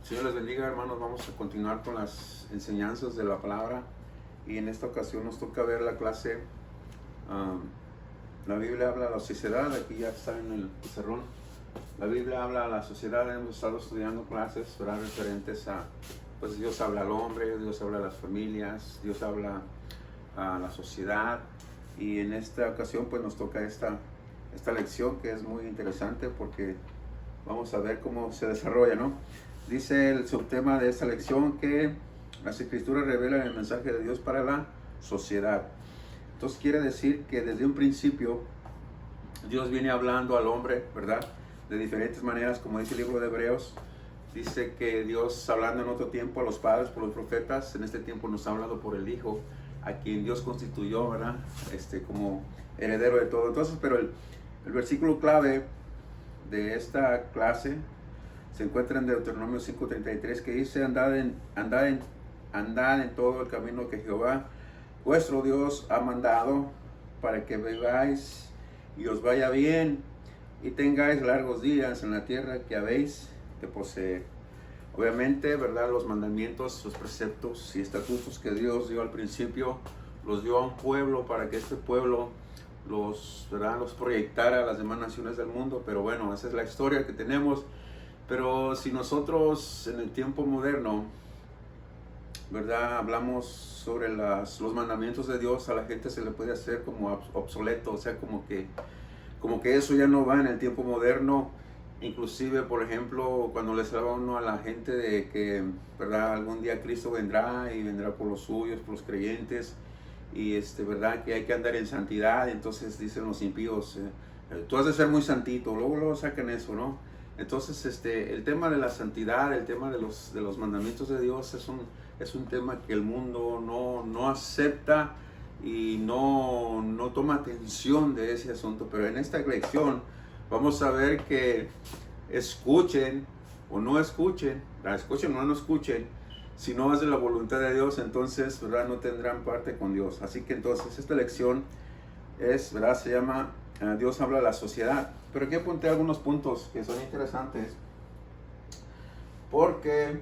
Señor les bendiga, hermanos. Vamos a continuar con las enseñanzas de la palabra y en esta ocasión nos toca ver la clase. La Biblia habla a la sociedad. Aquí ya está en el pizarrón. La Biblia habla a la sociedad. Hemos estado estudiando clases, ¿verdad?, referentes a, pues Dios habla al hombre, Dios habla a las familias, Dios habla a la sociedad. Y en esta ocasión pues nos toca esta lección, que es muy interesante porque vamos a ver cómo se desarrolla, ¿no? Dice el subtema de esta lección que las escrituras revelan el mensaje de Dios para la sociedad. Entonces quiere decir que desde un principio Dios viene hablando al hombre, ¿verdad?, de diferentes maneras, como dice el libro de Hebreos. Dice que Dios, hablando en otro tiempo a los padres por los profetas, en este tiempo nos ha hablado por el Hijo, a quien Dios constituyó, ¿verdad?, como heredero de todo. Entonces, pero el versículo clave de esta clase se encuentra en Deuteronomio 5:33, que dice: andad en todo el camino que Jehová vuestro Dios ha mandado, para que viváis y os vaya bien y tengáis largos días en la tierra que habéis de poseer. Obviamente, ¿verdad?, los mandamientos, los preceptos y estatutos que Dios dio al principio, los dio a un pueblo para que este pueblo ¿verdad?, los proyectara a las demás naciones del mundo. Pero bueno, esa es la historia que tenemos. Pero si nosotros en el tiempo moderno, ¿verdad?, hablamos sobre los mandamientos de Dios, a la gente se le puede hacer como obsoleto, o sea, como que eso ya no va en el tiempo moderno. Inclusive, por ejemplo, cuando les habla uno a la gente de que, ¿verdad?, algún día Cristo vendrá y vendrá por los suyos, por los creyentes, y ¿verdad?, que hay que andar en santidad. Entonces dicen los impíos, tú has de ser muy santito, luego sacan eso, ¿no? Entonces, el tema de la santidad, el tema de los mandamientos de Dios es un tema que el mundo no acepta y no toma atención de ese asunto. Pero en esta lección vamos a ver que escuchen o no escuchen, si no es de la voluntad de Dios, entonces, ¿verdad?, no tendrán parte con Dios. Así que entonces esta lección ¿verdad?, se llama Dios habla a la sociedad. Pero aquí apunté algunos puntos que son interesantes, porque,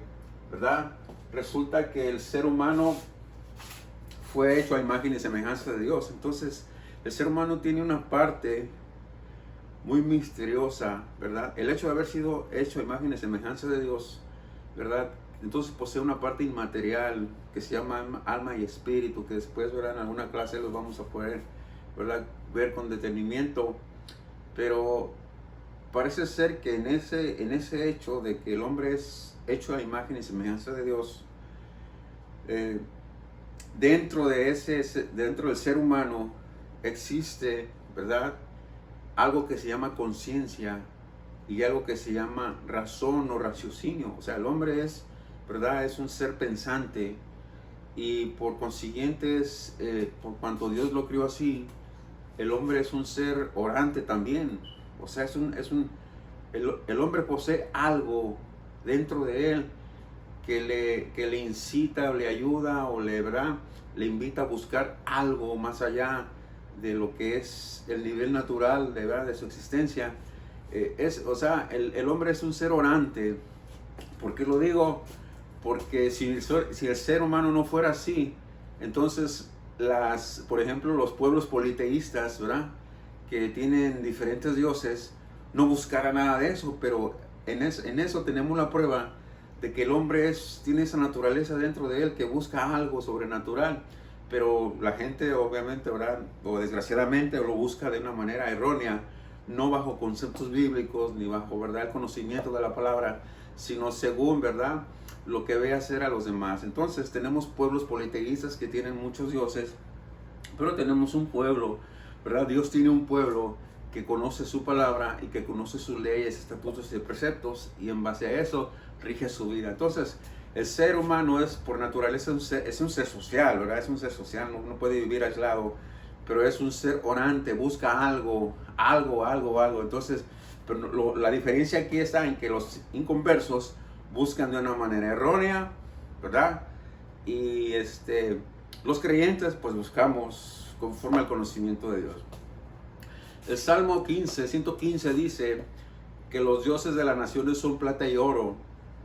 ¿verdad?, resulta que el ser humano fue hecho a imagen y semejanza de Dios. Entonces, el ser humano tiene una parte muy misteriosa, ¿verdad? El hecho de haber sido hecho a imagen y semejanza de Dios, ¿verdad?, entonces posee una parte inmaterial que se llama alma y espíritu, que después, ¿verdad?, en alguna clase los vamos a poder, ¿verdad?, ver con detenimiento. Pero parece ser que en ese hecho de que el hombre es hecho a imagen y semejanza de Dios, dentro del ser humano existe, ¿verdad?, algo que se llama conciencia y algo que se llama razón o raciocinio. O sea, el hombre es, ¿verdad?, es un ser pensante, y por consiguiente, por cuanto Dios lo crió así, el hombre es un ser orante también. O sea, el hombre posee algo dentro de él que le incita o le ayuda o ¿verdad?, le invita a buscar algo más allá de lo que es el nivel natural ¿verdad?, de su existencia. O sea, el hombre es un ser orante. ¿Por qué lo digo? Porque si el ser humano no fuera así, entonces por ejemplo, los pueblos politeístas, ¿verdad?, que tienen diferentes dioses, no buscaran nada de eso. Pero en eso tenemos la prueba de que el hombre tiene esa naturaleza dentro de él que busca algo sobrenatural. Pero la gente, obviamente, ¿verdad?, o desgraciadamente, lo busca de una manera errónea, no bajo conceptos bíblicos ni bajo, ¿verdad?, el conocimiento de la palabra, sino según, ¿verdad?, lo que ve hacer a los demás. Entonces tenemos pueblos politeístas que tienen muchos dioses, pero tenemos un pueblo, ¿verdad? Dios tiene un pueblo que conoce su palabra y que conoce sus leyes, estatutos y preceptos, y en base a eso rige su vida. Entonces, el ser humano es por naturaleza es un ser social, ¿verdad? Es un ser social, no puede vivir aislado, pero es un ser orante, busca algo. Entonces, pero la diferencia aquí está en que los inconversos buscan de una manera errónea, ¿verdad? Y los creyentes pues buscamos conforme al conocimiento de Dios. El Salmo 115 dice que los dioses de las naciones son plata y oro,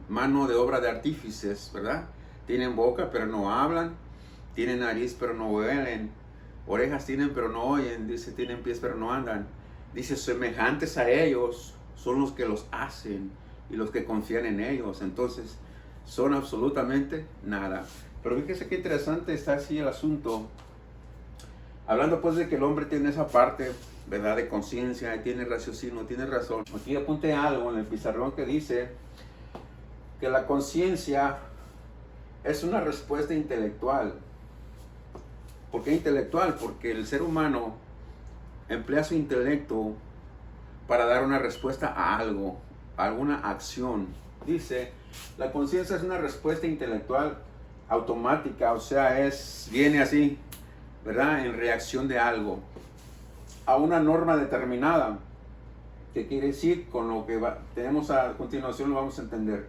mano de obra de artífices, ¿verdad? Tienen boca, pero no hablan. Tienen nariz, pero no huelen. Orejas tienen, pero no oyen. Dice, tienen pies, pero no andan. Dice, semejantes a ellos son los que los hacen y los que confían en ellos. Entonces, son absolutamente nada. Pero fíjese qué interesante está así el asunto. Hablando pues de que el hombre tiene esa parte, ¿verdad? De conciencia, tiene raciocinio, tiene razón. Aquí apunté algo en el pizarrón que dice que la conciencia es una respuesta intelectual. ¿Por qué intelectual? Porque el ser humano emplea su intelecto para dar una respuesta a algo, a alguna acción. Dice, la conciencia es una respuesta intelectual automática, o sea, viene así, ¿verdad? En reacción de algo, a una norma determinada. ¿Qué quiere decir? Con lo que tenemos a continuación lo vamos a entender.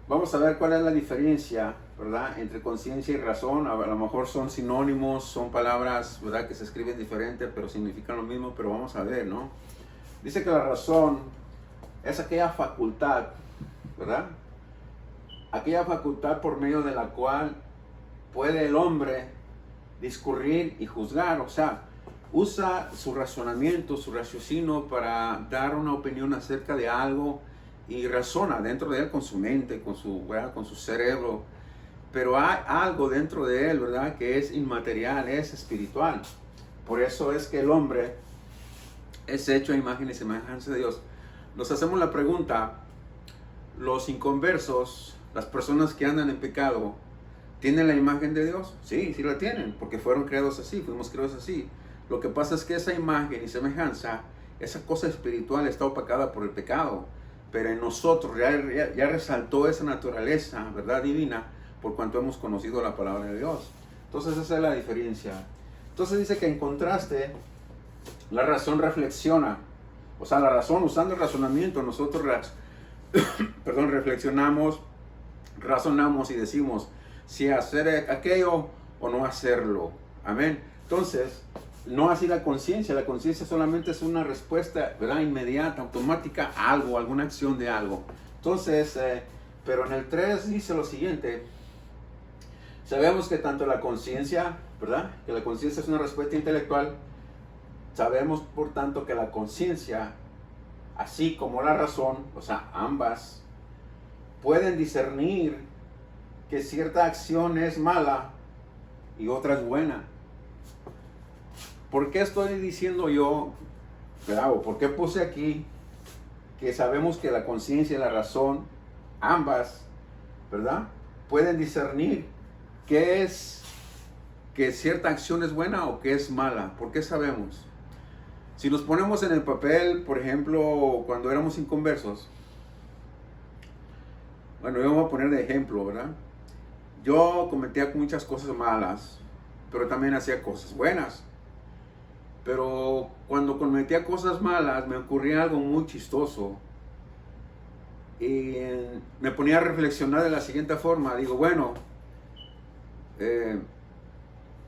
Vamos a ver cuál es la diferencia, ¿verdad? Entre conciencia y razón. A lo mejor son sinónimos, son palabras, ¿verdad? Que se escriben diferente, pero significan lo mismo, pero vamos a ver, ¿no? Dice que la razón es aquella facultad, ¿verdad? Aquella facultad por medio de la cual puede el hombre discurrir y juzgar, o sea, usa su razonamiento, su raciocinio para dar una opinión acerca de algo y razona dentro de él con su mente, con su cerebro, pero hay algo dentro de él, ¿verdad? Que es inmaterial, es espiritual. Por eso es que el hombre es hecho a imagen y semejanza de Dios. Nos hacemos la pregunta, los inconversos, las personas que andan en pecado, ¿tienen la imagen de Dios? Sí, sí la tienen, porque fueron creados así, fuimos creados así. Lo que pasa es que esa imagen y semejanza, esa cosa espiritual está opacada por el pecado, pero en nosotros ya resaltó esa naturaleza, ¿verdad? Divina, por cuanto hemos conocido la palabra de Dios. Entonces esa es la diferencia. Entonces dice que en contraste, la razón reflexiona, o sea, la razón, usando el razonamiento, nosotros reflexionamos, razonamos y decimos si hacer aquello o no hacerlo. Amén. Entonces, no así la conciencia. La conciencia solamente es una respuesta, ¿verdad? Inmediata, automática a algo, alguna acción de algo. Entonces, pero en el 3 dice lo siguiente. Sabemos que tanto la conciencia, ¿verdad? Que la conciencia es una respuesta intelectual. Sabemos, por tanto, que la conciencia, así como la razón, o sea, ambas, pueden discernir que cierta acción es mala y otra es buena. ¿Por qué estoy diciendo yo, claro, por qué puse aquí que sabemos que la conciencia y la razón, ambas, ¿verdad? Pueden discernir qué es, que cierta acción es buena o que es mala? ¿Por qué sabemos? Si nos ponemos en el papel, por ejemplo, cuando éramos inconversos, bueno, yo voy a poner de ejemplo, ¿verdad? Yo cometía muchas cosas malas, pero también hacía cosas buenas. Pero cuando cometía cosas malas, me ocurría algo muy chistoso. Y me ponía a reflexionar de la siguiente forma. Digo, bueno,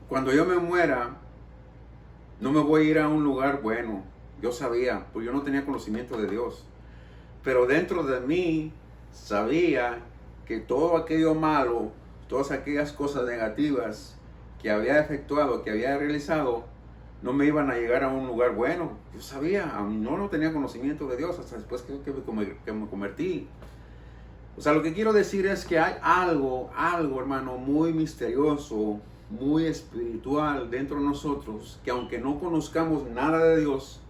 cuando yo me muera, no me voy a ir a un lugar bueno. Yo sabía, pues yo no tenía conocimiento de Dios. Pero dentro de mí sabía que todo aquello malo, todas aquellas cosas negativas que había efectuado, que había realizado, no me iban a llegar a un lugar bueno. Yo sabía, no tenía conocimiento de Dios hasta después que me convertí. O sea, lo que quiero decir es que hay algo, hermano, muy misterioso, muy espiritual dentro de nosotros, que aunque no conozcamos nada de Dios,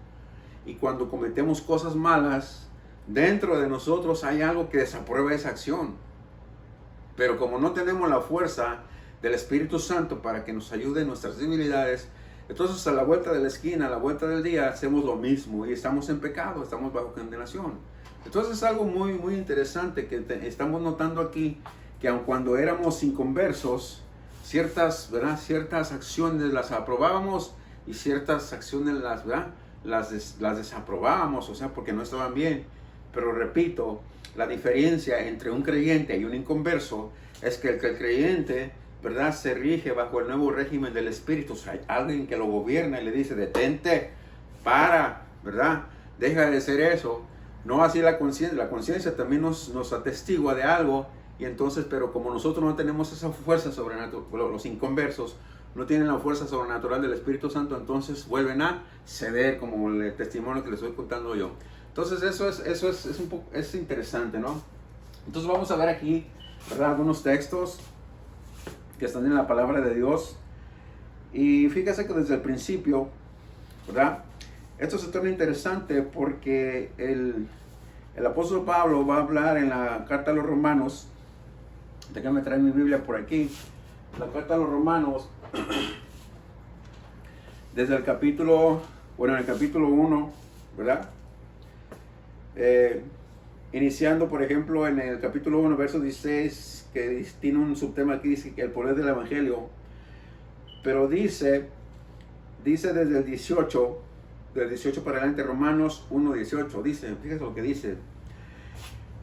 y cuando cometemos cosas malas, dentro de nosotros hay algo que desaprueba esa acción. Pero como no tenemos la fuerza del Espíritu Santo para que nos ayude en nuestras debilidades, entonces a la vuelta de la esquina, a la vuelta del día, hacemos lo mismo y estamos en pecado, estamos bajo condenación. Entonces es algo muy, muy interesante que estamos notando aquí, que aun cuando éramos inconversos, ciertas acciones las aprobábamos y ciertas acciones las desaprobábamos, o sea, porque no estaban bien. Pero repito, la diferencia entre un creyente y un inconverso es que el creyente, ¿verdad?, se rige bajo el nuevo régimen del Espíritu. O sea, hay alguien que lo gobierna y le dice, detente, para, ¿verdad? Deja de hacer eso. No así la conciencia también nos atestigua de algo, y entonces, pero como nosotros no tenemos esa fuerza sobrenatural, los inconversos no tienen la fuerza sobrenatural del Espíritu Santo, entonces vuelven a ceder, como el testimonio que les estoy contando yo. Entonces eso es un poco, es interesante, ¿no? Entonces vamos a ver aquí, ¿verdad?, algunos textos que están en la palabra de Dios. Y fíjese que desde el principio, ¿verdad?, esto se torna interesante porque el apóstol Pablo va a hablar en la carta a los Romanos. Déjame traer mi Biblia por aquí. La carta a los Romanos, desde el capítulo, en el capítulo 1, ¿verdad? Iniciando, por ejemplo, en el capítulo 1, verso 16, que tiene un subtema aquí, dice que el poder del Evangelio. Pero dice desde el 18, del 18 para adelante, Romanos 1, 18, dice, fíjese lo que dice.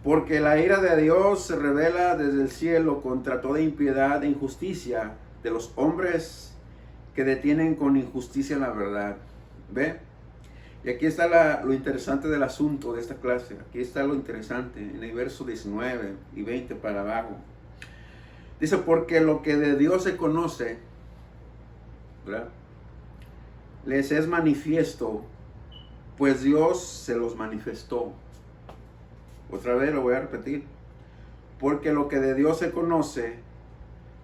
Porque la ira de Dios se revela desde el cielo contra toda impiedad e injusticia de los hombres que detienen con injusticia la verdad. ¿Ve? Y aquí está lo interesante del asunto de esta clase. Aquí está lo interesante en el verso 19 y 20 para abajo. Dice, porque lo que de Dios se conoce, ¿verdad?, les es manifiesto, pues Dios se los manifestó. Otra vez lo voy a repetir. Porque lo que de Dios se conoce,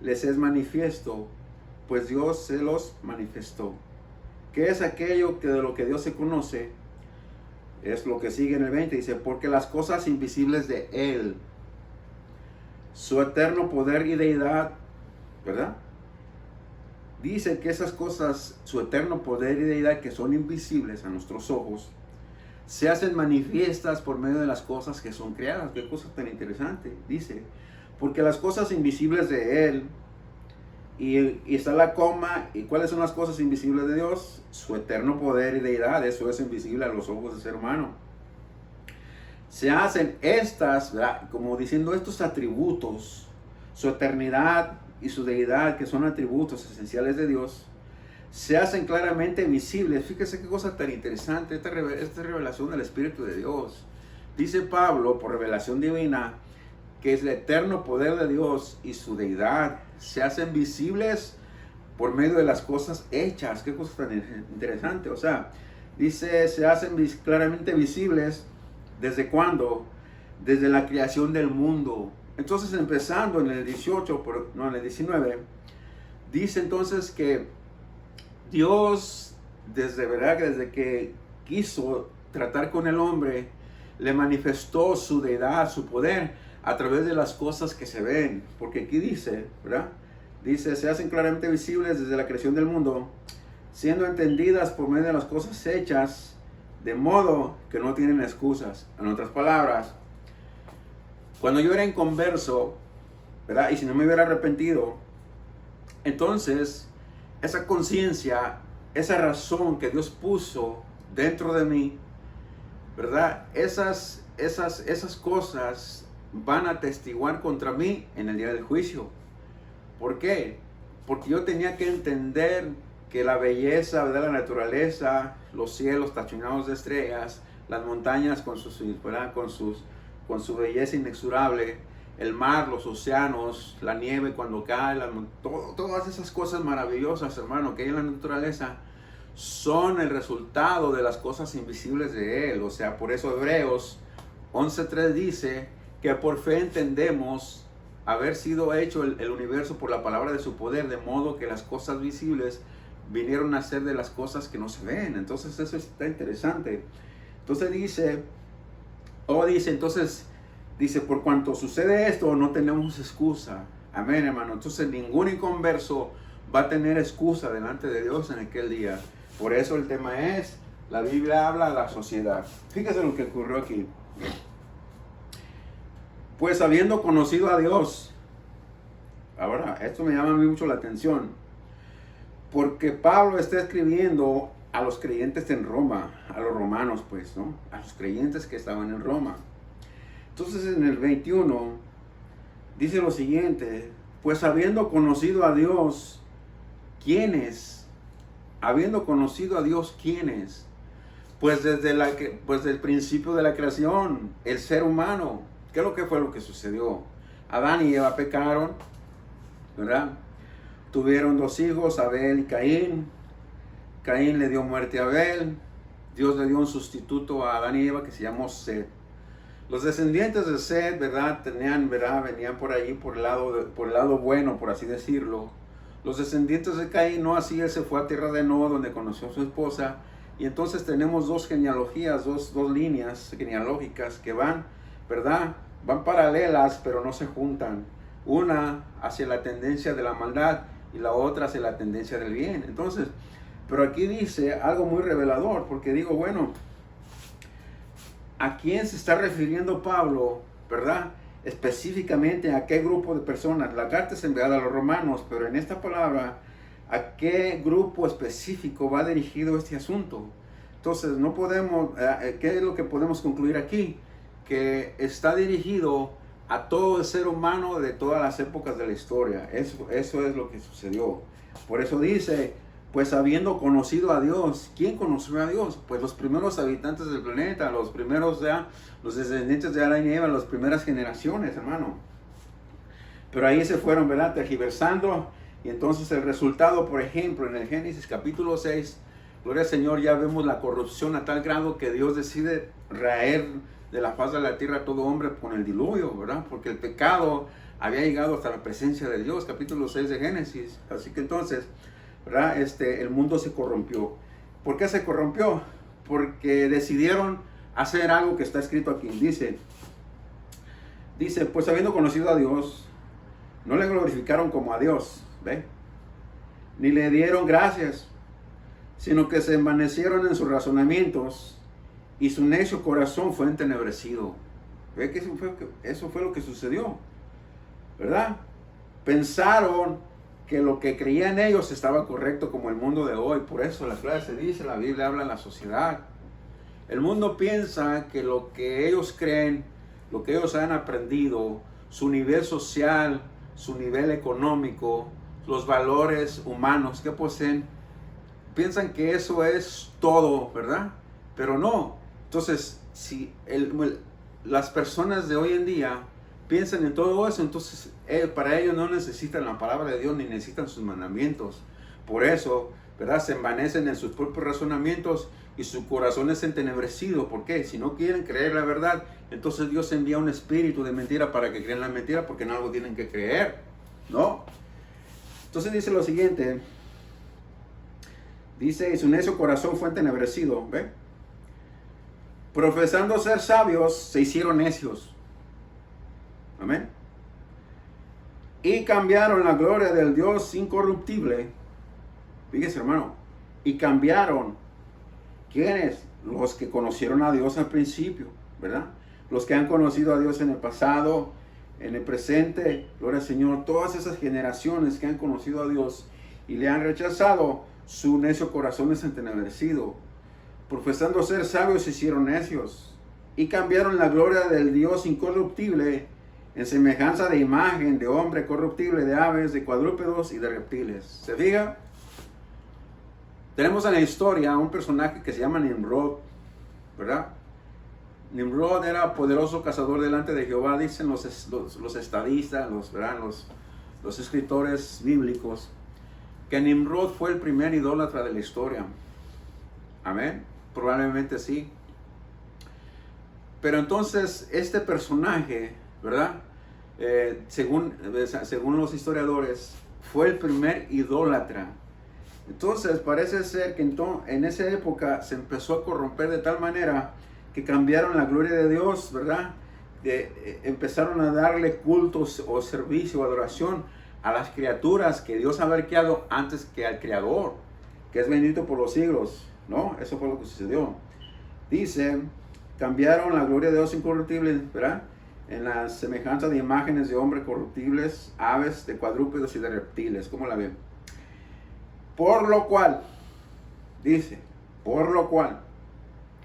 les es manifiesto, pues Dios se los manifestó. ¿Qué es aquello que de lo que Dios se conoce? Es lo que sigue en el 20. Dice, porque las cosas invisibles de Él, su eterno poder y deidad, ¿verdad?, dice que esas cosas, su eterno poder y deidad, que son invisibles a nuestros ojos, se hacen manifiestas por medio de las cosas que son creadas. Qué cosa tan interesante. Dice, porque las cosas invisibles de Él, y está la coma, ¿y cuáles son las cosas invisibles de Dios? Su eterno poder y deidad, eso es invisible a los ojos del ser humano. Se hacen estas, ¿verdad?, como diciendo estos atributos, su eternidad y su deidad, que son atributos esenciales de Dios, se hacen claramente visibles. Fíjese qué cosa tan interesante, esta revelación del Espíritu de Dios. Dice Pablo, por revelación divina, que es el eterno poder de Dios y su deidad se hacen visibles por medio de las cosas hechas. Qué cosa tan interesante. O sea, dice, se hacen claramente visibles, ¿desde cuándo? Desde la creación del mundo. Entonces, empezando en el 18, en el 19, dice entonces que Dios, desde que quiso tratar con el hombre, le manifestó su deidad, su poder, a través de las cosas que se ven. Porque aquí dice, ¿verdad?, dice, se hacen claramente visibles desde la creación del mundo, siendo entendidas por medio de las cosas hechas, de modo que no tienen excusas. En otras palabras, cuando yo era inconverso, ¿verdad?, y si no me hubiera arrepentido, entonces esa conciencia, esa razón que Dios puso dentro de mí, ¿verdad?, esas cosas van a testiguar contra mí en el día del juicio. ¿Por qué? Porque yo tenía que entender que la belleza de la naturaleza, los cielos tachonados de estrellas, las montañas con su belleza inexorable, el mar, los océanos, la nieve cuando cae, todas esas cosas maravillosas, hermano, que hay en la naturaleza, son el resultado de las cosas invisibles de Él. O sea, por eso Hebreos 11:3 dice que por fe entendemos haber sido hecho el universo por la palabra de su poder, de modo que las cosas visibles vinieron a ser de las cosas que no se ven. Entonces eso está interesante. Entonces dice, por cuanto sucede esto, no tenemos excusa. Amén, hermano. Entonces ningún inconverso va a tener excusa delante de Dios en aquel día. Por eso el tema es, la Biblia habla a la sociedad. Fíjese lo que ocurrió aquí. Pues habiendo conocido a Dios, ahora esto me llama a mí mucho la atención, porque Pablo está escribiendo a los creyentes en Roma, a los romanos pues, ¿no?, a los creyentes que estaban en Roma. Entonces en el 21 dice lo siguiente, pues habiendo conocido a Dios, ¿quiénes? Habiendo conocido a Dios, ¿quiénes? Pues desde el principio de la creación, el ser humano, ¿qué es lo que fue lo que sucedió? Adán y Eva pecaron, ¿verdad? Tuvieron 2 hijos, Abel y Caín. Caín le dio muerte a Abel. Dios le dio un sustituto a Adán y Eva que se llamó Set. Los descendientes de Set, ¿verdad? Venían por ahí por el lado bueno, por así decirlo. Los descendientes de Caín, no así, él se fue a tierra de Nod, donde conoció a su esposa. Y entonces tenemos 2 genealogías, dos líneas genealógicas que van, ¿verdad? Van paralelas, pero no se juntan. Una hacia la tendencia de la maldad y la otra hacia la tendencia del bien. Entonces, pero aquí dice algo muy revelador, porque digo, bueno, ¿a quién se está refiriendo Pablo, verdad? Específicamente a qué grupo de personas. La carta es enviada a los romanos, pero en esta palabra, ¿a qué grupo específico va dirigido este asunto? Entonces, no podemos, ¿qué es lo que podemos concluir aquí? Que está dirigido a todo el ser humano de todas las épocas de la historia. Eso es lo que sucedió. Por eso dice, pues habiendo conocido a Dios. ¿Quién conoció a Dios? Pues los primeros habitantes del planeta, los descendientes de Adán y Eva, las primeras generaciones, hermano. Pero ahí se fueron, ¿verdad? Tergiversando. Y entonces el resultado, por ejemplo, en el Génesis capítulo 6, gloria al Señor, ya vemos la corrupción a tal grado que Dios decide raer de la faz de la tierra a todo hombre con el diluvio, ¿verdad? Porque el pecado había llegado hasta la presencia de Dios, capítulo 6 de Génesis. Así que entonces, ¿verdad? El mundo se corrompió. ¿Por qué se corrompió? Porque decidieron hacer algo que está escrito aquí. Dice, pues habiendo conocido a Dios, no le glorificaron como a Dios, ¿ve? Ni le dieron gracias, sino que se envanecieron en sus razonamientos y su necio corazón fue entenebrecido. ¿Ve que eso fue lo que sucedió? ¿Verdad? Pensaron que lo que creían ellos estaba correcto como el mundo de hoy. Por eso la frase dice, la Biblia habla en la sociedad. El mundo piensa que lo que ellos creen, lo que ellos han aprendido, su nivel social, su nivel económico, los valores humanos que poseen, piensan que eso es todo, ¿verdad? Pero no. Entonces, si las personas de hoy en día piensan en todo eso, entonces para ellos no necesitan la palabra de Dios ni necesitan sus mandamientos. Por eso, ¿verdad? Se envanecen en sus propios razonamientos y su corazón es entenebrecido. ¿Por qué? Si no quieren creer la verdad, entonces Dios envía un espíritu de mentira para que crean la mentira, porque en algo tienen que creer, ¿no? Entonces dice lo siguiente. Dice, y su necio corazón fue entenebrecido, ¿ve? Profesando ser sabios, se hicieron necios. Amén. Y cambiaron la gloria del Dios incorruptible. Fíjese, hermano. Y cambiaron. ¿Quiénes? Los que conocieron a Dios al principio, ¿verdad? Los que han conocido a Dios en el pasado, en el presente. Gloria al Señor. Todas esas generaciones que han conocido a Dios y le han rechazado, su necio corazón es entenebrecido. Profesando ser sabios, se hicieron necios. Y cambiaron la gloria del Dios incorruptible en semejanza de imagen de hombre corruptible, de aves, de cuadrúpedos y de reptiles. ¿Se fija? Tenemos en la historia un personaje que se llama Nimrod, ¿verdad? Nimrod era poderoso cazador delante de Jehová, dicen los estadistas, los escritores bíblicos, que Nimrod fue el primer idólatra de la historia. Amén. Probablemente sí. Pero entonces este personaje, ¿verdad? Según los historiadores, fue el primer idólatra. Entonces parece ser que en esa época se empezó a corromper de tal manera que cambiaron la gloria de Dios, ¿verdad? Empezaron a darle cultos o servicio o adoración a las criaturas que Dios había creado antes que al Creador, que es bendito por los siglos, ¿no? Eso fue lo que sucedió. Dice, cambiaron la gloria de Dios incorruptible, ¿verdad? En la semejanza de imágenes de hombres corruptibles, aves, de cuadrúpedos y de reptiles. ¿Cómo la ven? Por lo cual, dice, por lo cual,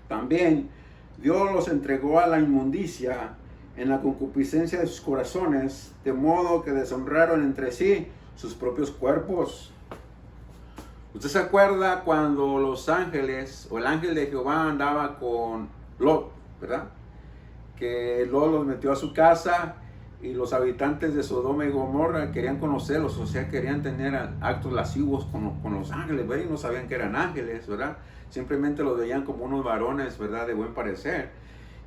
también Dios los entregó a la inmundicia en la concupiscencia de sus corazones, de modo que deshonraron entre sí sus propios cuerpos, ¿Usted se acuerda cuando los ángeles o el ángel de Jehová andaba con Lot, verdad? Que Lot los metió a su casa y los habitantes de Sodoma y Gomorra querían conocerlos, o sea, querían tener actos lascivos con los ángeles, ¿verdad? Y no sabían que eran ángeles, ¿verdad? Simplemente los veían como unos varones, ¿verdad? De buen parecer.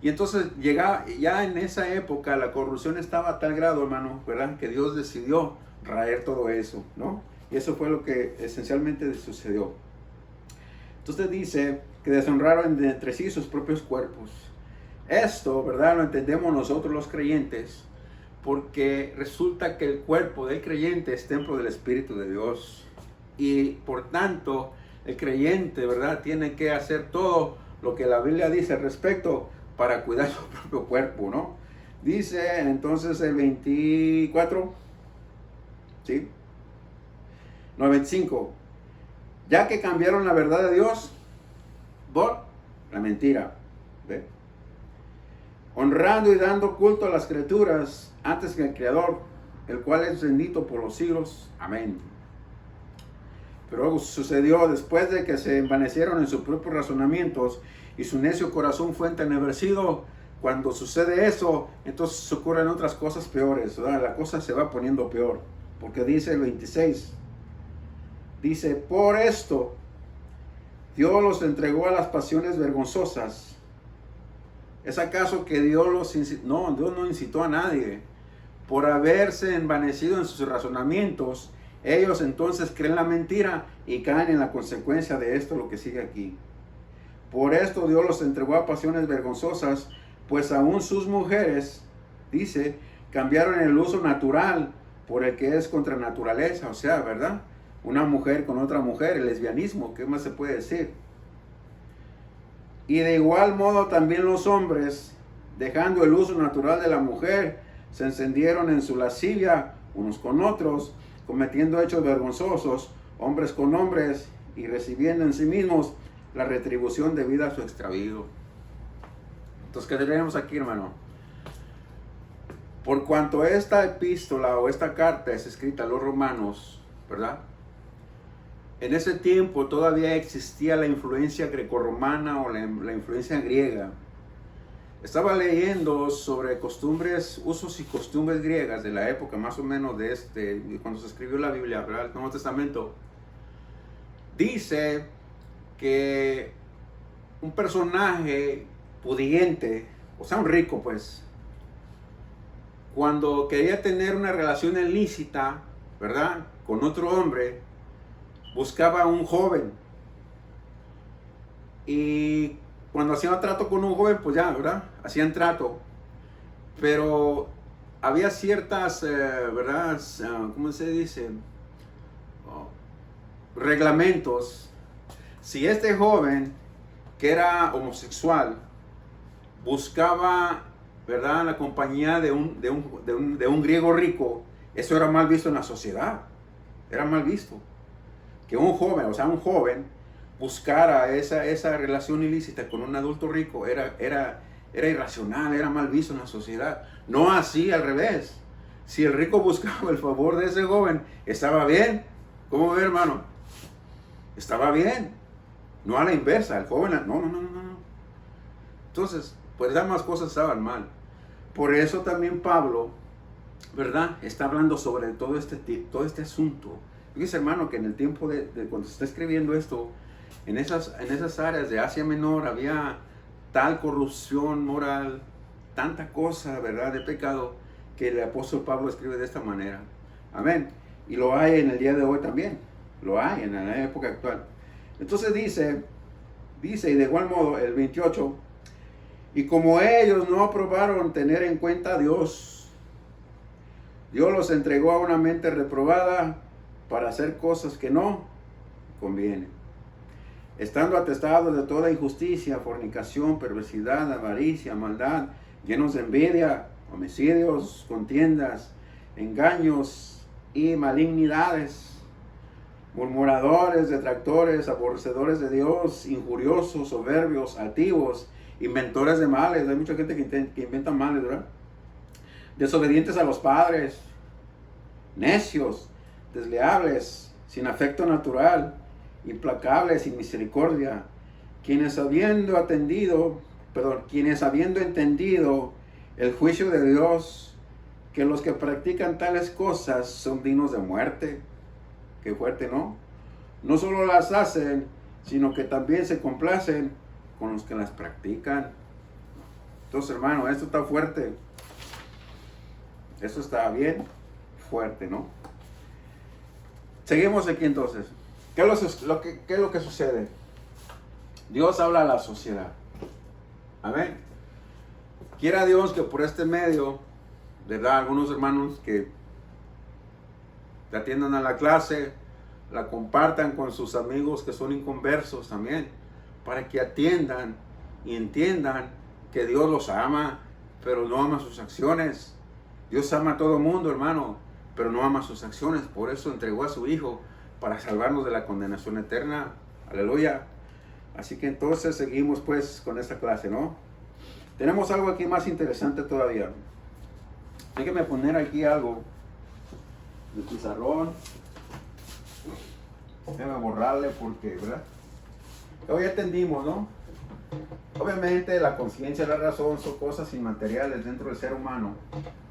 Y entonces llegaba, ya en esa época la corrupción estaba a tal grado, hermano, ¿verdad? Que Dios decidió raer todo eso, ¿no? Y eso fue lo que esencialmente sucedió. Entonces dice que deshonraron de entre sí sus propios cuerpos. Esto, ¿verdad? Lo entendemos nosotros los creyentes, porque resulta que el cuerpo del creyente es templo del Espíritu de Dios. Y por tanto, el creyente, ¿verdad? Tiene que hacer todo lo que la Biblia dice al respecto para cuidar su propio cuerpo, ¿no? Dice entonces el 24, ¿sí? No, 25. Ya que cambiaron la verdad de Dios por la mentira, ¿ve? Honrando y dando culto a las criaturas antes que al Creador, el cual es bendito por los siglos. Amén. Pero sucedió después de que se envanecieron en sus propios razonamientos y su necio corazón fue entenebrecido. Cuando sucede eso, entonces ocurren otras cosas peores, ¿verdad? La cosa se va poniendo peor, porque dice el 26, dice, por esto Dios los entregó a las pasiones vergonzosas. ¿Es acaso que Dios los incitó? No, Dios no incitó a nadie. Por haberse envanecido en sus razonamientos, ellos entonces creen la mentira y caen en la consecuencia de esto, lo que sigue aquí. Por esto Dios los entregó a pasiones vergonzosas, pues aún sus mujeres, dice, cambiaron el uso natural por el que es contra naturaleza, o sea, ¿verdad? Una mujer con otra mujer, el lesbianismo, ¿qué más se puede decir? Y de igual modo también los hombres, dejando el uso natural de la mujer, se encendieron en su lascivia unos con otros, cometiendo hechos vergonzosos, hombres con hombres, y recibiendo en sí mismos la retribución debida a su extravío. Entonces, ¿qué tenemos aquí, hermano? Por cuanto esta epístola o esta carta es escrita a los romanos, ¿verdad? En ese tiempo todavía existía la influencia grecorromana o la influencia griega. Estaba leyendo sobre costumbres, usos y costumbres griegas de la época más o menos de cuando se escribió la Biblia, ¿verdad? El Nuevo Testamento. Dice que un personaje pudiente, o sea, un rico, pues, cuando quería tener una relación ilícita, ¿verdad?, con otro hombre, buscaba a un joven. Y cuando hacían trato con un joven, pues ya, ¿verdad?, hacían trato. Pero había ciertas, ¿verdad?, ¿cómo se dice?, reglamentos. Si este joven, que era homosexual, buscaba, ¿verdad?, la compañía de un griego rico, eso era mal visto en la sociedad. Era mal visto. Que un joven, o sea, un joven, buscara esa relación ilícita con un adulto rico era irracional, era mal visto en la sociedad. No así, al revés. Si el rico buscaba el favor de ese joven, estaba bien. ¿Cómo ve, hermano? Estaba bien. No a la inversa, el joven, no. Entonces, pues ambas cosas estaban mal. Por eso también Pablo, ¿verdad?, está hablando sobre todo este asunto. Fíjese, hermano, que en el tiempo de cuando se está escribiendo esto, en esas áreas de Asia Menor había tal corrupción moral, tanta cosa, ¿verdad?, de pecado, que el apóstol Pablo escribe de esta manera. Amén. Y lo hay en el día de hoy también. Lo hay en la época actual. Entonces dice, y de igual modo, el 28, y como ellos no aprobaron tener en cuenta a Dios, Dios los entregó a una mente reprobada para hacer cosas que no convienen, estando atestados de toda injusticia, fornicación, perversidad, avaricia, maldad, llenos de envidia, homicidios, contiendas, engaños y malignidades, murmuradores, detractores, aborrecedores de Dios, injuriosos, soberbios, altivos, inventores de males. Hay mucha gente que inventa males, ¿verdad? Desobedientes a los padres, necios, desleales, sin afecto natural, implacables y misericordia, quienes habiendo entendido el juicio de Dios, que los que practican tales cosas son dignos de muerte. Qué fuerte, ¿no? No solo las hacen, sino que también se complacen con los que las practican. Entonces, hermano, esto está fuerte. Esto está bien fuerte, ¿no? Seguimos aquí entonces. ¿Qué es lo que sucede? Dios habla a la sociedad. Amén. Quiera Dios que por este medio, ¿verdad? Algunos hermanos que te atiendan a la clase, la compartan con sus amigos que son inconversos también, para que atiendan y entiendan que Dios los ama, pero no ama sus acciones. Dios ama a todo mundo, hermano, pero no ama sus acciones. Por eso entregó a su Hijo para salvarnos de la condenación eterna. Aleluya. Así que entonces seguimos pues con esta clase, ¿no? Tenemos algo aquí más interesante todavía. Déjenme poner aquí algo de pizarrón. Déjenme borrarle porque, ¿verdad? Hoy entendimos, ¿no? Obviamente la conciencia y la razón son cosas inmateriales dentro del ser humano,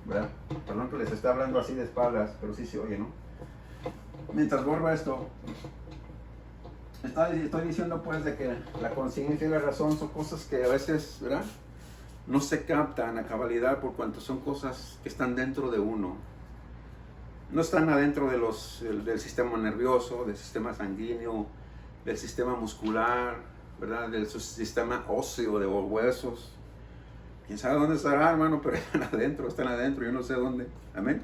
¿verdad? Perdón que les esté hablando así de espaldas, pero sí se oye, ¿no? Mientras borro esto, estoy diciendo pues de que la conciencia y la razón son cosas que a veces, ¿verdad?, no se captan a cabalidad por cuanto son cosas que están dentro de uno. No están adentro del sistema nervioso, del sistema sanguíneo, del sistema muscular, ¿verdad?, del sistema óseo de los huesos. ¿Quién sabe dónde estará, hermano? Pero están adentro, yo no sé dónde. Amén.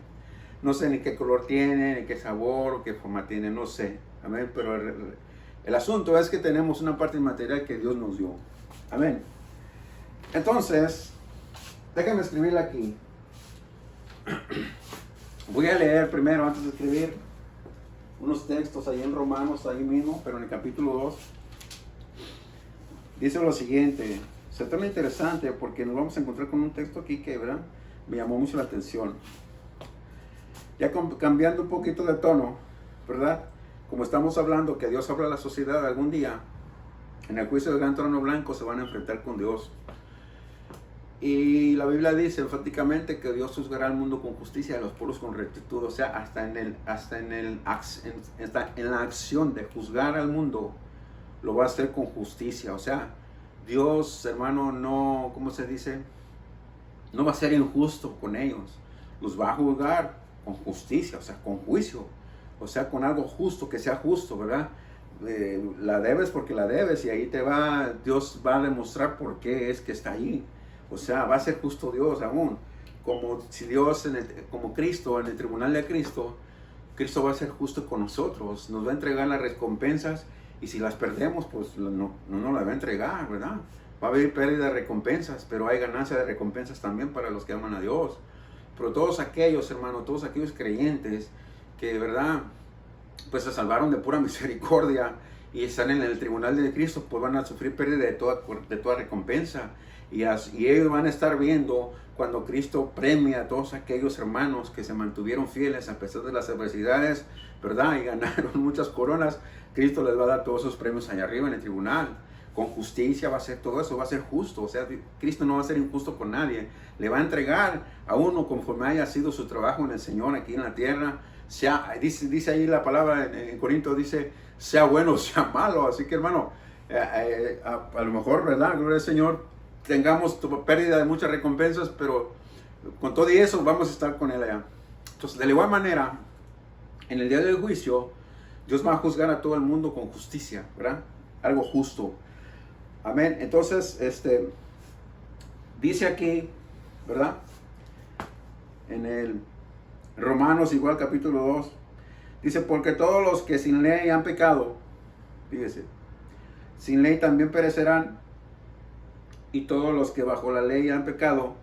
No sé ni qué color tiene, ni qué sabor, o qué forma tiene, no sé. Amén. Pero el asunto es que tenemos una parte inmaterial que Dios nos dio. Amén. Entonces, déjame escribirla aquí. Voy a leer primero, antes de escribir, unos textos ahí en Romanos, ahí mismo, pero en el capítulo 2. Dice lo siguiente. Se torna interesante porque nos vamos a encontrar con un texto aquí que, ¿verdad?, me llamó mucho la atención. Ya cambiando un poquito de tono, ¿verdad? Como estamos hablando que Dios habla a la sociedad algún día, en el juicio del gran trono blanco se van a enfrentar con Dios. Y la Biblia dice enfáticamente que Dios juzgará al mundo con justicia y a los pueblos con rectitud. O sea, hasta en la acción de juzgar al mundo lo va a hacer con justicia. O sea, Dios, hermano, no, ¿cómo se dice? No va a ser injusto con ellos. Los va a juzgar con justicia, o sea, con juicio. O sea, con algo justo, que sea justo, ¿verdad? La debes porque la debes y ahí Dios va a demostrar por qué es que está ahí. O sea, va a ser justo Dios aún. Como si Dios, como Cristo, en el tribunal de Cristo, Cristo va a ser justo con nosotros. Nos va a entregar las recompensas y si las perdemos, pues no las va a entregar, ¿verdad? Va a haber pérdida de recompensas, pero hay ganancia de recompensas también para los que aman a Dios. Pero todos aquellos, hermanos, todos aquellos creyentes que de verdad, pues se salvaron de pura misericordia y están en el tribunal de Cristo, pues van a sufrir pérdida de toda recompensa. Y ellos van a estar viendo cuando Cristo premia a todos aquellos hermanos que se mantuvieron fieles a pesar de las adversidades, ¿verdad? Y ganaron muchas coronas. Cristo les va a dar todos esos premios allá arriba en el tribunal. Con justicia va a ser todo eso, va a ser justo. O sea, Cristo no va a ser injusto con nadie. Le va a entregar a uno conforme haya sido su trabajo en el Señor aquí en la tierra. Dice ahí la palabra en Corinto, dice, sea bueno o sea malo. Así que, hermano, a lo mejor, ¿verdad? Gloria al Señor, tengamos pérdida de muchas recompensas, pero con todo y eso vamos a estar con Él allá. Entonces, de igual manera, en el día del juicio, Dios va a juzgar a todo el mundo con justicia, ¿verdad? Algo justo. Amén. Entonces, dice aquí, ¿verdad? En el Romanos, igual capítulo 2, dice, porque todos los que sin ley han pecado, fíjese, sin ley también perecerán, y todos los que bajo la ley han pecado,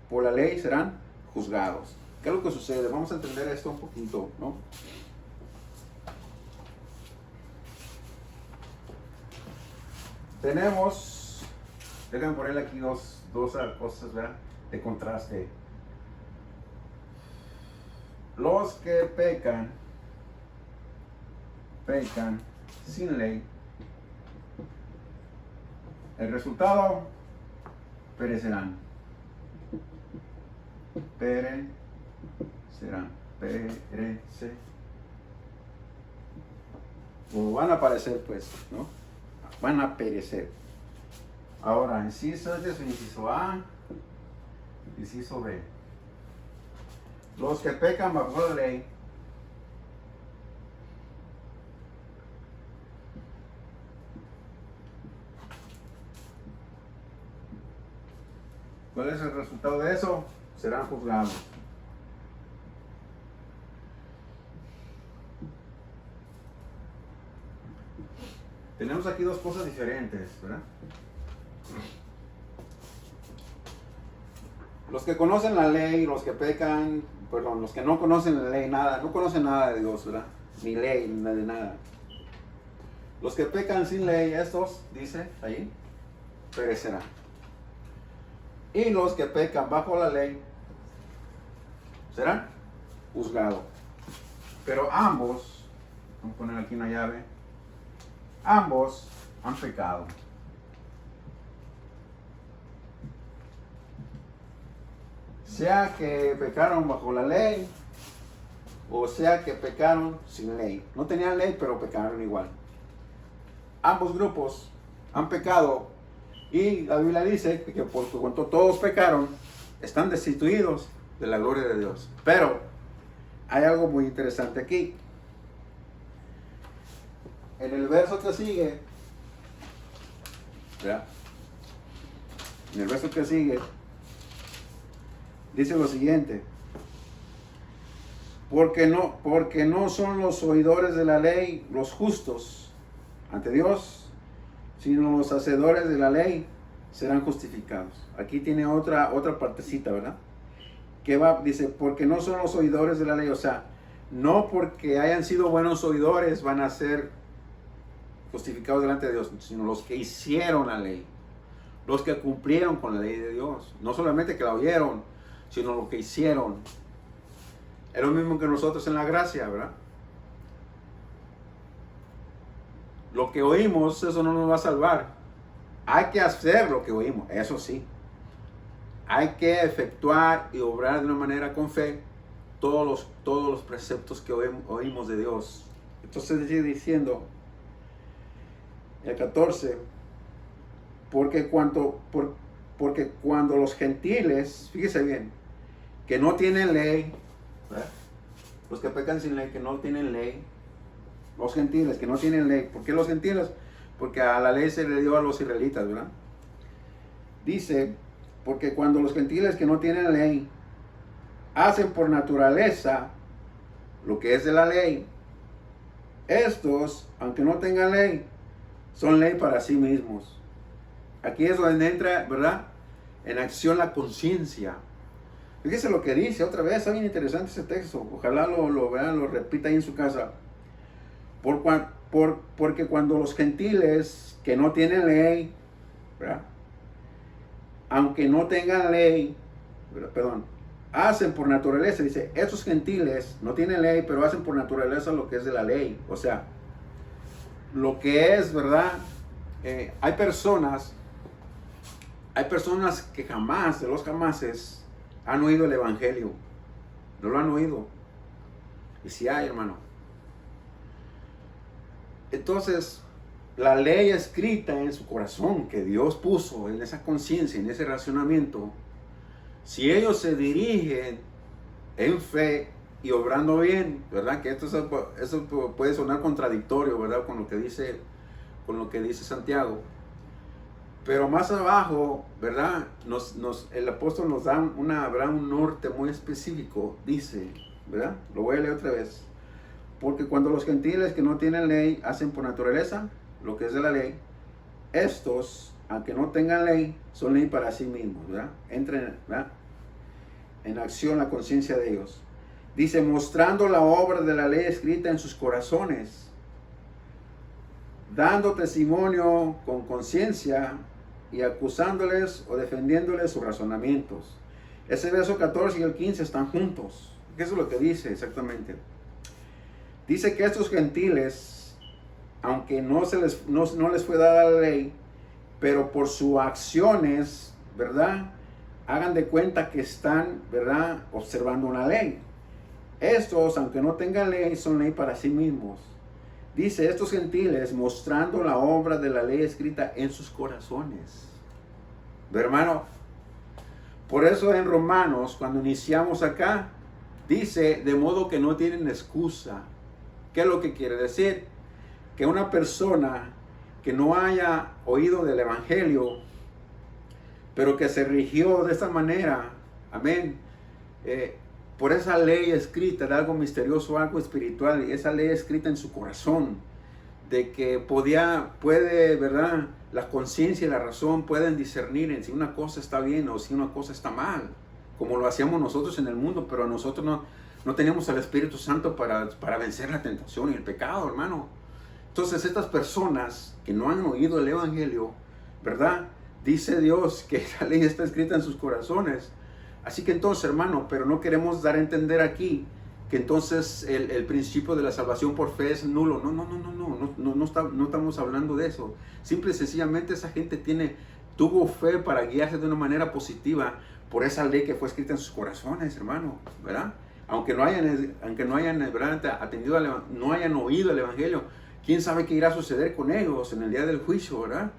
por la ley serán juzgados. ¿Qué es lo que sucede? Vamos a entender esto un poquito, ¿no? Tenemos, déjenme ponerle aquí dos cosas, ¿verdad?, de contraste. Los que pecan sin ley, el resultado, perecerán. Perecerán. Perece. O van a aparecer, pues, ¿no? Van a perecer. Ahora, inciso A, inciso B. Los que pecan bajo la ley ¿cuál es el resultado de eso? Serán juzgados. Tenemos aquí dos cosas diferentes, ¿verdad? Los que conocen la ley, los que pecan, perdón, los que no conocen la ley, nada, no conocen nada de Dios, ¿verdad? Ni ley, ni de nada. Los que pecan sin ley, estos, dice ahí, perecerán. Y los que pecan bajo la ley serán juzgados. Pero ambos, vamos a poner aquí una llave, ambos han pecado. Sea que pecaron bajo la ley, o sea que pecaron sin ley. No tenían ley, pero pecaron igual. Ambos grupos han pecado. Y la Biblia dice que por cuanto todos pecaron, están destituidos de la gloria de Dios. Pero hay algo muy interesante aquí. En el verso que sigue, ¿verdad? En el verso que sigue, dice lo siguiente: porque no son los oidores de la ley los justos ante Dios, sino los hacedores de la ley serán justificados. Aquí tiene otra partecita, ¿verdad? Que va, dice, porque no son los oidores de la ley, o sea, no porque hayan sido buenos oidores van a ser justificados delante de Dios, sino los que hicieron la ley, los que cumplieron con la ley de Dios, no solamente que la oyeron, sino lo que hicieron. Es lo mismo que nosotros en la gracia, ¿verdad? Lo que oímos, eso no nos va a salvar. Hay que hacer lo que oímos, eso sí. Hay que efectuar y obrar de una manera con fe todos los preceptos que oímos de Dios. Entonces sigue diciendo, el 14, porque cuando los gentiles, fíjese bien, que no tienen ley, ¿verdad? Los que pecan sin ley, que no tienen ley, los gentiles que no tienen ley. ¿Por qué los gentiles? Porque a la ley se le dio a los israelitas, ¿verdad? Dice, porque cuando los gentiles que no tienen ley hacen por naturaleza lo que es de la ley, estos, aunque no tengan ley, son ley para sí mismos. Aquí es donde entra, ¿verdad?, en acción la conciencia. Fíjese lo que dice otra vez, está bien interesante ese texto. Ojalá lo repita ahí en su casa. Porque cuando los gentiles que no tienen ley, ¿verdad?, aunque no tengan ley, perdón, hacen por naturaleza, dice, estos gentiles no tienen ley, pero hacen por naturaleza lo que es de la ley. O sea, lo que es, ¿verdad? Hay personas que jamás, de los jamases, han oído el evangelio. No lo han oído. Y si hay, hermano. Entonces, la ley escrita en su corazón que Dios puso en esa conciencia, en ese racionamiento, si ellos se dirigen en fe y obrando bien, ¿verdad? Que eso puede sonar contradictorio, ¿verdad? Con lo que dice Santiago. Pero más abajo, ¿verdad?, el apóstol nos da un norte muy específico. Dice, ¿verdad? Lo voy a leer otra vez. Porque cuando los gentiles que no tienen ley hacen por naturaleza lo que es de la ley, estos, aunque no tengan ley, son ley para sí mismos, ¿verdad? Entren, ¿verdad?, en acción la conciencia de ellos. Dice, mostrando la obra de la ley escrita en sus corazones, dando testimonio con conciencia y acusándoles o defendiéndoles sus razonamientos. Ese verso 14 y el 15 están juntos. ¿Qué es lo que dice exactamente? Dice que estos gentiles aunque no les fue dada la ley, pero por sus acciones, ¿verdad? Hagan de cuenta que están, ¿verdad?, observando una ley. Estos, aunque no tengan ley, son ley para sí mismos. Dice, estos gentiles mostrando la obra de la ley escrita en sus corazones. ¿Ve, hermano? Por eso en Romanos, cuando iniciamos acá, dice, de modo que no tienen excusa. ¿Qué es lo que quiere decir? Que una persona que no haya oído del Evangelio, pero que se rigió de esta manera, amén, por esa ley escrita de algo misterioso, algo espiritual, y esa ley escrita en su corazón, de que puede, ¿verdad?, la conciencia y la razón pueden discernir en si una cosa está bien o si una cosa está mal, como lo hacíamos nosotros en el mundo, pero nosotros no teníamos al Espíritu Santo para vencer la tentación y el pecado, hermano. Entonces estas personas que no han oído el Evangelio, ¿verdad?, dice Dios que esa ley está escrita en sus corazones. Así que entonces, hermano, pero no queremos dar a entender aquí que entonces el principio de la salvación por fe es nulo. No estamos hablando de eso. Simple y sencillamente esa gente tuvo fe para guiarse de una manera positiva por esa ley que fue escrita en sus corazones, hermano, ¿verdad? Aunque no hayan ¿verdad?, atendido, no hayan oído el Evangelio, ¿quién sabe qué irá a suceder con ellos en el día del juicio, verdad?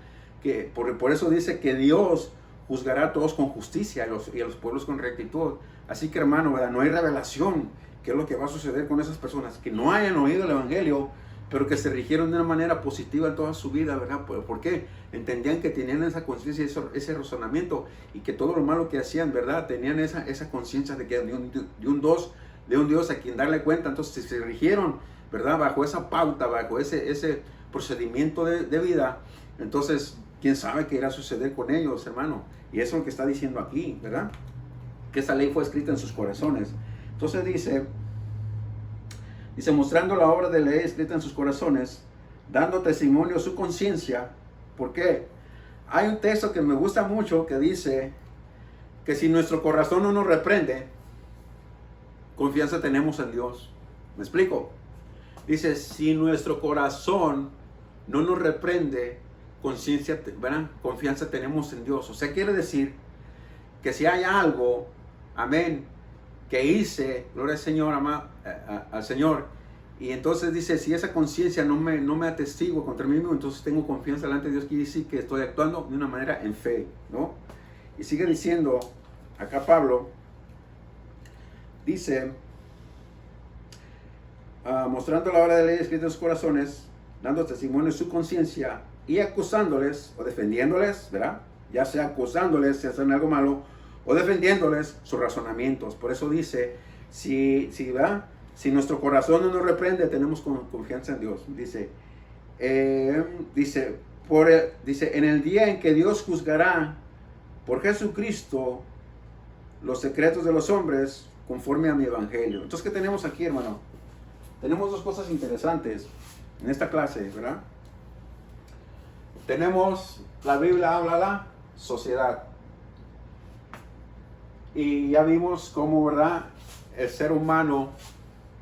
Que por eso dice que Dios juzgará a todos con justicia y a los pueblos con rectitud. Así que, hermano, ¿verdad?, no hay revelación. ¿Qué es lo que va a suceder con esas personas que no hayan oído el Evangelio, pero que se rigieron de una manera positiva en toda su vida, ¿verdad? ¿Por qué? Entendían que tenían esa conciencia, ese razonamiento, y que todo lo malo que hacían, ¿verdad?, tenían esa conciencia de que de un Dios a quien darle cuenta. Entonces se rigieron, ¿verdad?, bajo esa pauta, bajo ese procedimiento de vida. Entonces, ¿quién sabe qué irá a suceder con ellos, hermano? Y eso es lo que está diciendo aquí, ¿verdad? Que esa ley fue escrita en sus corazones. Entonces dice, mostrando la obra de la ley escrita en sus corazones, dando testimonio a su conciencia. ¿Por qué? Hay un texto que me gusta mucho que dice que si nuestro corazón no nos reprende, confianza tenemos en Dios. ¿Me explico? Dice, si nuestro corazón no nos reprende, confianza tenemos en Dios. O sea, quiere decir que si hay algo, amén, que hice, gloria al Señor, al Señor, y entonces dice, si esa conciencia no me atestigua contra mí mismo, entonces tengo confianza delante de Dios, quiere decir que estoy actuando de una manera en fe, ¿no? Y sigue diciendo, acá Pablo, dice, mostrando la obra de la ley escrita en sus corazones, dando testimonio de su conciencia y acusándoles o defendiéndoles, ¿verdad? Ya sea acusándoles si hacen algo malo o defendiéndoles sus razonamientos. Por eso dice, si nuestro corazón no nos reprende, tenemos confianza en Dios. Dice, en el día en que Dios juzgará por Jesucristo los secretos de los hombres conforme a mi evangelio. Entonces, ¿qué tenemos aquí, hermano? Tenemos dos cosas interesantes en esta clase, ¿verdad? Tenemos, la Biblia habla de la sociedad. Y ya vimos cómo, ¿verdad?, el ser humano,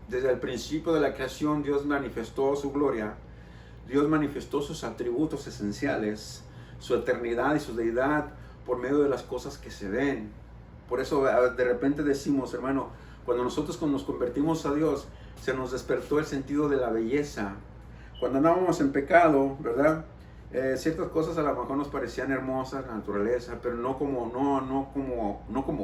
desde el principio de la creación, Dios manifestó su gloria. Dios manifestó sus atributos esenciales, su eternidad y su deidad por medio de las cosas que se ven. Por eso de repente decimos, hermano, cuando nosotros nos convertimos a Dios, se nos despertó el sentido de la belleza. Cuando andábamos en pecado, ¿verdad?, ciertas cosas a lo mejor nos parecían hermosas, la naturaleza, pero no como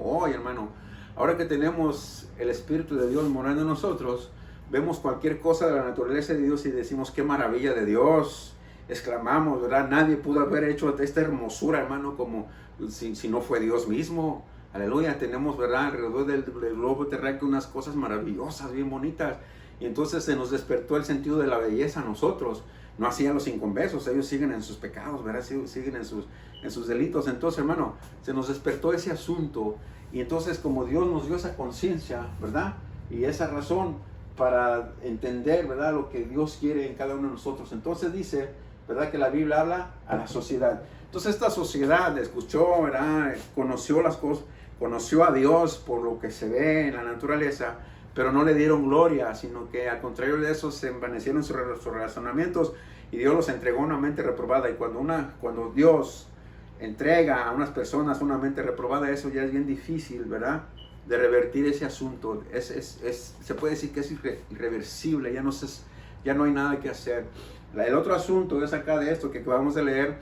hoy, hermano. Ahora que tenemos el Espíritu de Dios morando en nosotros, vemos cualquier cosa de la naturaleza de Dios y decimos, qué maravilla de Dios. Exclamamos, ¿verdad? Nadie pudo haber hecho esta hermosura, hermano, como si no fue Dios mismo. Aleluya, tenemos, ¿verdad?, alrededor del globo terráqueo unas cosas maravillosas, bien bonitas. Y entonces se nos despertó el sentido de la belleza a nosotros. No hacían los inconversos, ellos siguen en sus pecados, ¿verdad? Siguen en sus delitos. Entonces, hermano, se nos despertó ese asunto. Y entonces, como Dios nos dio esa conciencia, ¿verdad?, y esa razón para entender, ¿verdad?, lo que Dios quiere en cada uno de nosotros. Entonces dice, ¿verdad?, que la Biblia habla a la sociedad. Entonces esta sociedad escuchó, ¿verdad?, conoció las cosas, conoció a Dios por lo que se ve en la naturaleza, pero no le dieron gloria, sino que al contrario de eso se envanecieron sus razonamientos y Dios los entregó una mente reprobada. Y cuando Dios entrega a unas personas una mente reprobada, eso ya es bien difícil, ¿verdad?, de revertir ese asunto. Se puede decir que es irreversible, ya no hay nada que hacer. El otro asunto es acá de esto que acabamos de leer,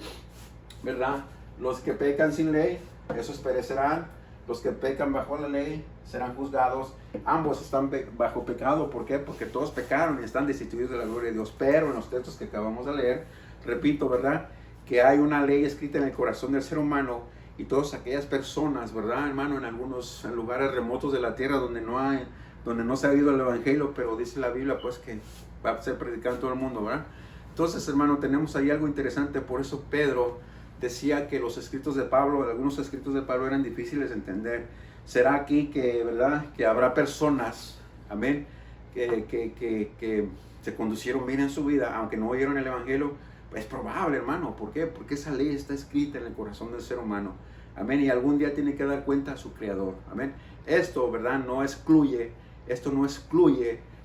¿verdad? Los que pecan sin ley, esos perecerán. Los que pecan bajo la ley serán juzgados. Ambos están bajo pecado. ¿Por qué? Porque todos pecaron y están destituidos de la gloria de Dios. Pero en los textos que acabamos de leer, repito, ¿verdad?, que hay una ley escrita en el corazón del ser humano, y todas aquellas personas, ¿verdad, hermano?, en algunos lugares remotos de la tierra donde no se ha oído el evangelio, pero dice la Biblia pues que va a ser predicado en todo el mundo, ¿verdad? Entonces, hermano, tenemos ahí algo interesante. Por eso Pedro decía que los escritos de Pablo, algunos escritos de Pablo eran difíciles de entender. Será aquí que, ¿verdad?, que habrá personas, amén, que se conducieron bien en su vida, aunque no oyeron el evangelio. Es probable, hermano. ¿Por qué? Porque esa ley está escrita en el corazón del ser humano. Amén. Y algún día tiene que dar cuenta a su Creador. Amén. Esto, ¿verdad?, no excluye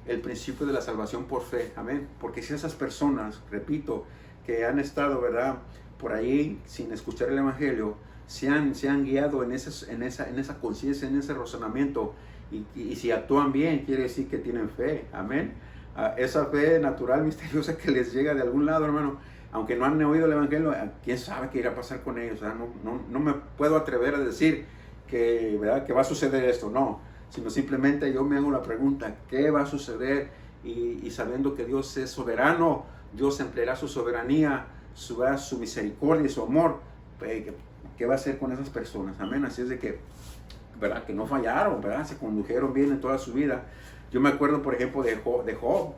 el principio de la salvación por fe. Amén. Porque si esas personas, repito, que han estado, ¿verdad?, por ahí sin escuchar el evangelio, se han guiado en esa conciencia, en ese razonamiento, y si actúan bien, quiere decir que tienen fe. Amén. Esa fe natural, misteriosa, que les llega de algún lado, hermano, aunque no han oído el evangelio, quién sabe qué irá a pasar con ellos. No me puedo atrever a decir que, ¿verdad?, que va a suceder esto, no, sino simplemente yo me hago la pregunta, ¿qué va a suceder? Y sabiendo que Dios es soberano, Dios empleará su soberanía, su misericordia y su amor. ¿Qué va a hacer con esas personas? Amén. Así es de que, ¿verdad?, que no fallaron, ¿verdad?, se condujeron bien en toda su vida. Yo me acuerdo, por ejemplo, de Job.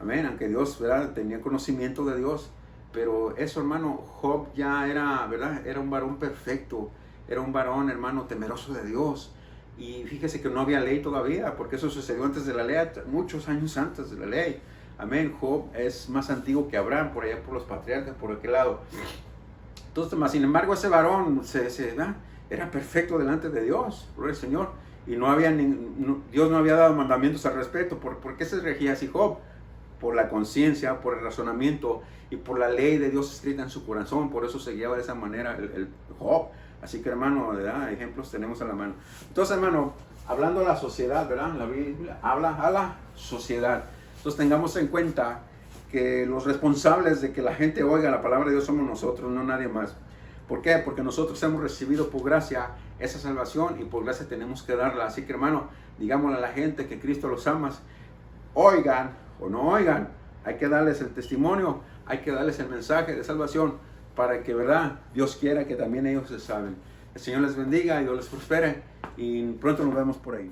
Amén. Aunque Dios, ¿verdad?, tenía conocimiento de Dios, pero eso, hermano, Job ya era, ¿verdad?, era un varón perfecto, era un varón, hermano, temeroso de Dios. Y fíjese que no había ley todavía, porque eso sucedió antes de la ley, muchos años antes de la ley. Amén. Job es más antiguo que Abraham, por allá por los patriarcas, por aquel lado. Entonces, sin embargo, ese varón era perfecto delante de Dios, gloria al Señor. Y Dios no había dado mandamientos al respecto. ¿Por qué se regía así Job? Por la conciencia, por el razonamiento y por la ley de Dios escrita en su corazón. Por eso se guiaba de esa manera el Job. Así que, hermano, ¿verdad?, ejemplos tenemos a la mano. Entonces, hermano, hablando de la sociedad, ¿verdad?, la Biblia habla a la sociedad. Entonces, tengamos en cuenta que los responsables de que la gente oiga la palabra de Dios somos nosotros, no nadie más. ¿Por qué? Porque nosotros hemos recibido por gracia esa salvación, y por gracia tenemos que darla. Así que, hermano, digámosle a la gente que Cristo los ama, oigan o no oigan, hay que darles el testimonio, hay que darles el mensaje de salvación, para que, ¿verdad?, Dios quiera que también ellos se salven. El Señor les bendiga y Dios les prospere, y pronto nos vemos por ahí.